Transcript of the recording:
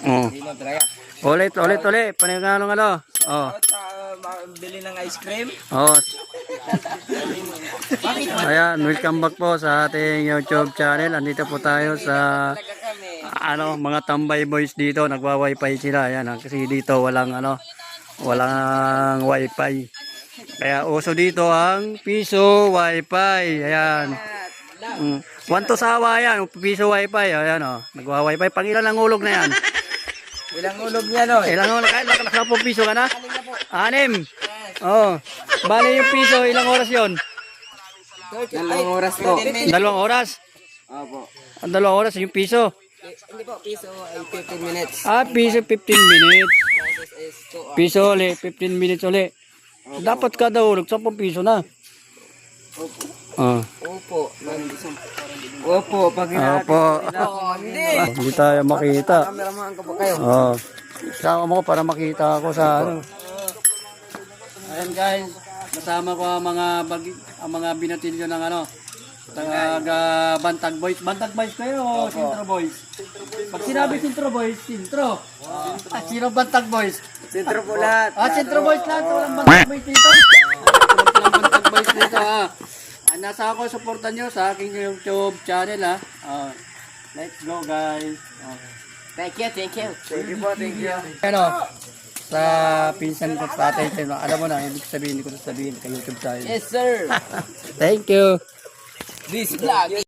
Oh. Ulit. Panigano ano. Oh. Bili ng ice cream. Oh. Ayan, welcome back po sa ating YouTube channel. Andito po tayo sa mga tambay boys dito, nagwa-wifi sila. Ayan, kasi dito walang wifi. Kaya uso dito ang piso wifi. Ayan. Wanto sawa yan, piso wifi. Ayan nagwa-wifi. Pang ilan ang ulog na yan? Ilang ulog niya no? Ilang ulog? Kahit nakapong piso ka na? 6. Oh. Bali yung piso, ilang oras yon? 2 oras po. 2 oras? Opo. Ang 2 oras yung piso? Hindi po, piso ay 15 minutes. Piso 15 minutes. Process is 2 hours. Piso uli, 15 minutes uli. Dapat kada ulog, 10 piso na. Opo. Opo, pag Opo. Hindi tayo makita. Kameraman ka po kayo. Sama mo ko para makita ako sa Ayan guys, kasama ko ang mga binatilyo ng taga Bantag Boys. Bantag Boys kayo o Sintro Boys? Pag sinabi Sintro Boys, Sintro. Sino Bantag Boys? Sintro po lahat. Sintro Boys lahat. Walang Bantag Boys dito. Walang Bantag Boys dito nasa ako, supportan nyo sa aking YouTube channel let's go guys. Thank you. Thank you po, thank you. Sa pinsan ko sa tatay, alam mo na, ibig sabihin ko sabihin kay YouTube channel. Yes sir. Thank you. This vlog